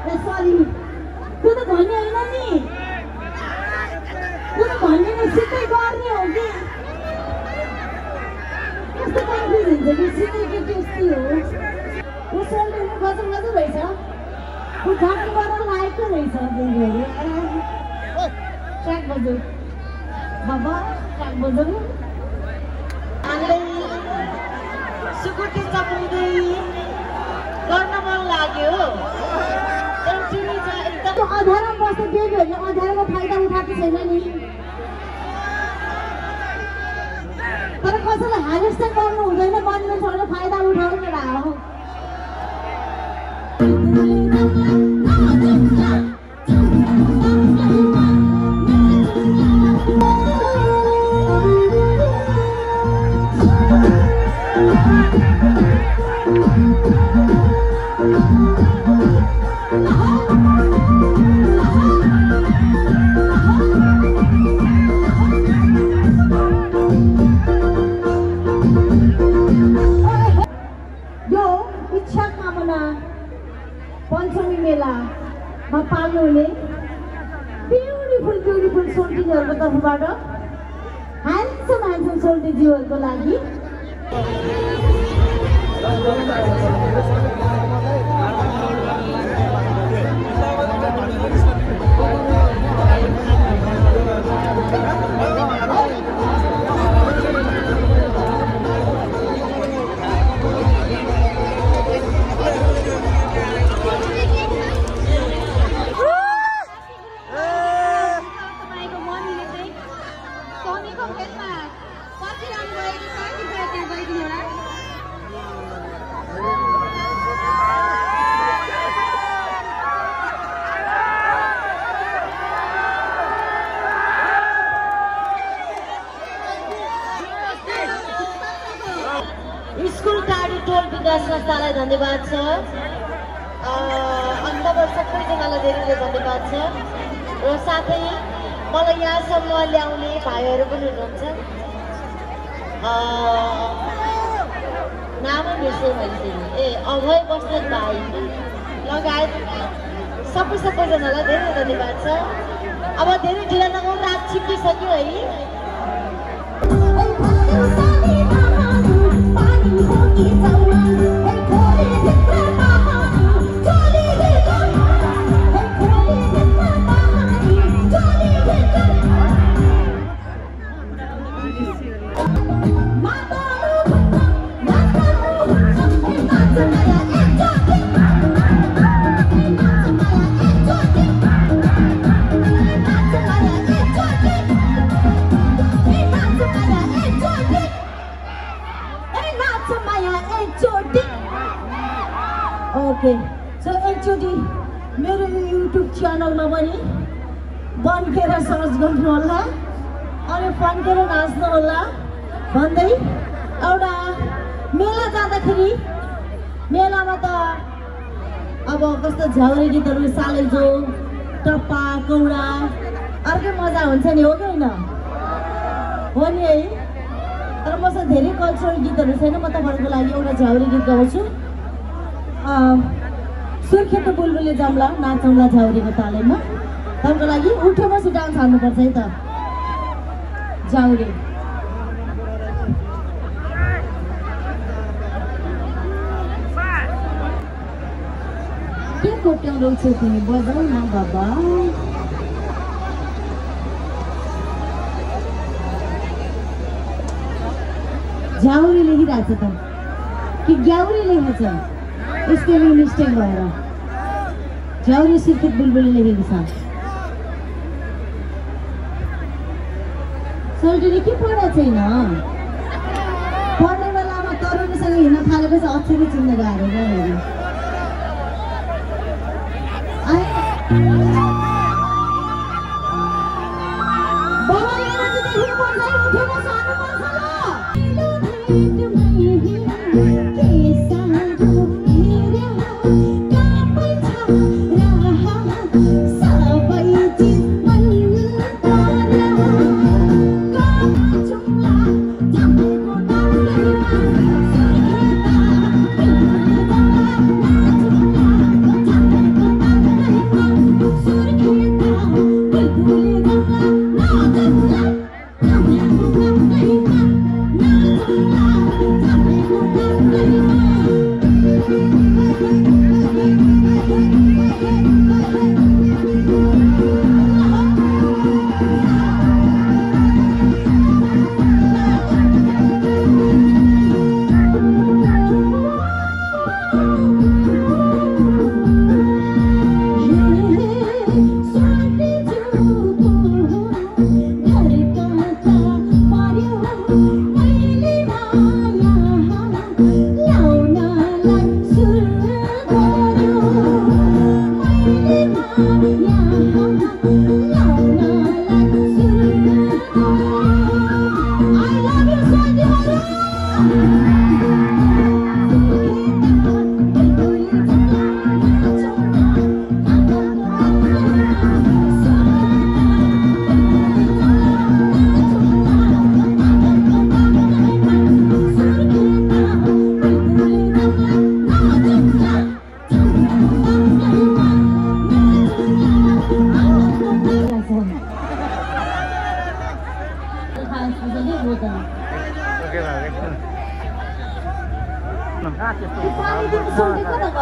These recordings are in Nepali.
सरी त्यो त भन्ने होइन नि त्यो त भन्ने सिधै गर्ने हो कि कस्तो कन्फ्युज हुन्छ कि सिधै के त्यस्तै हो उसले गजब गजब रहेछ ऊ घाटो गरेर लागेको रहेछ ट्र्याक बजाउ बाबा ट्र्याक बजाउ आउँदै सुकुटी चपाउँदै गर्न मन लाग्यो एकदम अँध्यारो बस्ने बेबीहरूले अँध्यारोको फाइदा उठाएको छैन नि तर कसैलाई हार्वेस्ट गर्नु हुँदैन गभर्मेन्टहरूले फाइदा उठाउने भए हो पञ्चमी मेलामा पाल्नुहुने ब्युटिफुल सोल्टिजीहरूको तर्फबाट ह्यान्डसम सोल्टिजीहरूको लागि स्कुल टाढी टोल विकास संस्थालाई धन्यवाद छ अनि तपाईँ सबैजनालाई धेरै धन्यवाद छ र साथै मलाई यहाँसम्म ल्याउने भाइहरू पनि हुनुहुन्छ नामै बिर्सेँ मैले फेरि अभय बस्नेत भाइ लगायत सबैजनालाई धेरै धन्यवाद छ अब धेरै ढिला नगरौँ रात छिप्पिसक्यो है ओके सो एकचोटि मेरो युट्युब च्यानलमा पनि बन्केर सर्च गर्नु होला अनि फन्केर नाच्नु होला भन्दै एउटा मेला जाँदाखेरि मेलामा त अब कस्तो झ्याउरे गीतहरू सालेजो टप्पा कौडा अर्कै मजा हुन्छ नि हो कि होइन हो नि है तर मसँग धेरै कल्चरल गीतहरू छैन म तपाईँहरूको लागि एउटा झ्याउरे गीत गाउँछु सुर्खेत बुलबुले जम्ला नाचौँला झ्याउरीको तालैमा तपाईँको लागि उठो बसी डान्स हाल्नुपर्छ है त झ्याउरे के कोट्याउँदैछौ तिमी बजाऊ न बाबा झ्याउरे लेखिरहेको छ त कि ग्याउरे लेखेको छ स्पेलिङ मिस्टेक भएर झ्याउरे सुर्खेत बुलबुले लेखेको छ सोल्टीले के पढाएको छैन पढ्ने बेलामा तरुणीसँग हिँड्न थालेपछि अक्षरै चिन्न गाह्रो गयो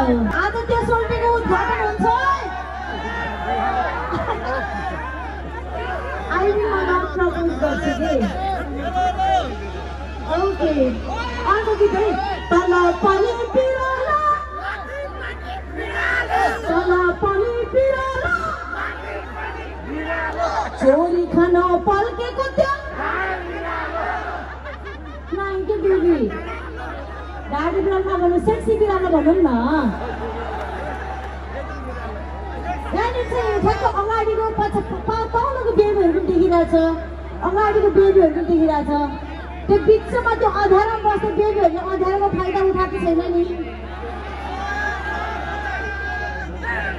भयो आज त्यो सोल्टीको उद्घाटन हुन्छ अहिले म प्रपोज गर्छु कि ओके अर्को गीत है तल पनि पिरालो तल पनि पिरालो चोरी खान पल्केको त्यो नाइन्टी बेबी दाडी बिरालो नभन्नु सेक्सी बिरालो भनौँ न यहाँनिर चाहिँ ठ्याक्क अगाडिको तलको बेबीहरू पनि देखिरहेछ अगाडिको बेबीहरू पनि देखिरहेछ त्यो बिचमा त्यो अँध्यारोमा बस्ने बेबीहरूले अँध्यारोको फाइदा उठाएको छैन नि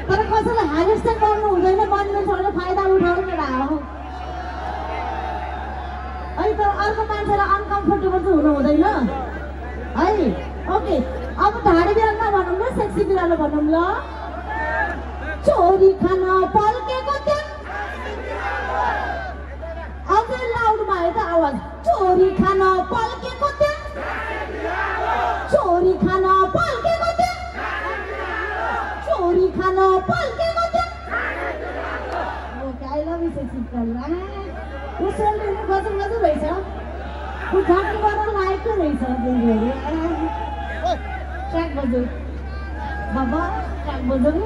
तर कसैले हार्वेस्टिङ गर्नु हुँदैन मान्छेहरूले फाइदा उठाउनु हो है तर अर्को मान्छेलाई अनकम्फर्टेबल चाहिँ हुनु हुँदैन है ओके अब ढाडी बिरालो नभनौँ ल सेक्सी बिरालो भनौँ ल चोरी खान पल्केको त्यो अझै लाउड भयो त आवाज चोरी खान पल्केको त्यो चोरी खान पल्केको त्यो चोरी खान पल्केको त्यो okay I love you sexy बिरालो उसले गजब गजब रहेछ उद्घाटन गर्न लायकको रहेछ ट्र्याक बजाऊ बाबा ट्र्याक बजाऊ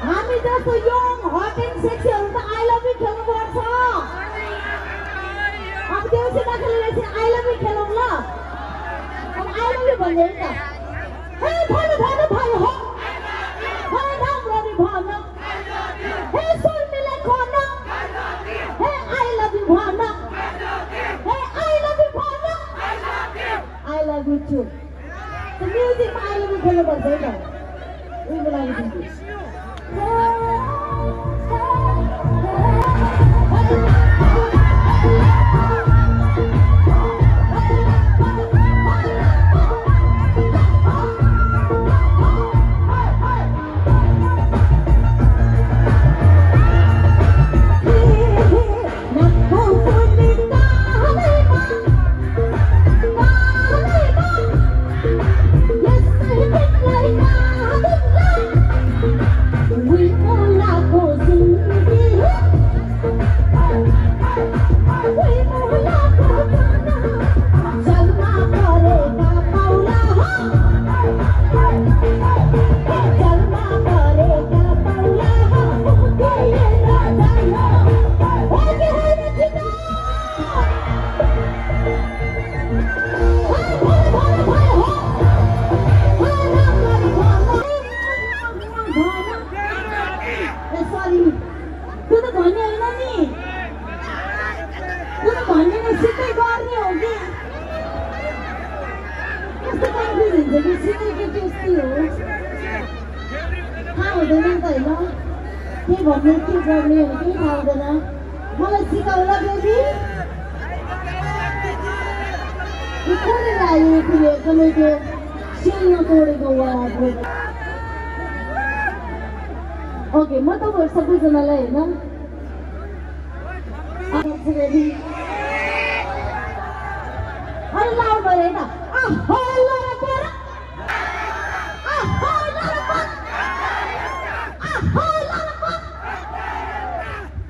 हामी जस्तो यङ हट एन्ड सेक्सीहरू त आई लभ यु खेल्नुपर्छ अब देउसी नखेलेपछि आई लभ यु खेलौँ ल अब आई लभ यु भन्दै नि त हे भानु भानु भानु हो के भन्ने के गर्ने केही थाहा हुँदैन मलाई सिकाउला बेबी कसले लाग्यो फेरि एकदमै त्यो सिल्न तोडेको वाद ओके म तपाईँहरू सबैजनालाई होइन लाउड गरेर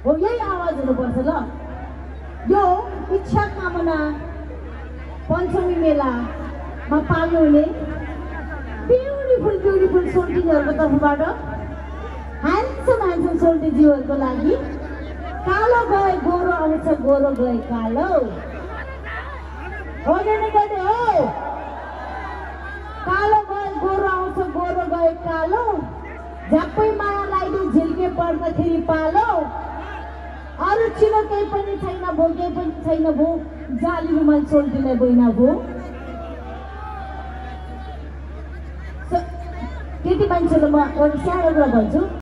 हो यही आवाज हुनुपर्छ ल यो इच्छा कामना पञ्चमी मेलामा पाल्नुहुने ब्युटिफुल सोल्टिजहरूको तर्फबाट ह्यान्डसम सोल्टिजीहरूको लागि कालो गए गोरो आउँछ गोरो गए कालो हो कालो गए गोरो आउँछ गोरो गए कालो झ्याप्पै माया लाइदियो झिल्के पर्दाखेरि पालो अरू चिनो केही पनि छैन भो केही पनि छैन भो जाली रुमाल सोल्टीलाई बहिना भो केटी मान्छेलाई म एउटा सानो कुरा भन्छु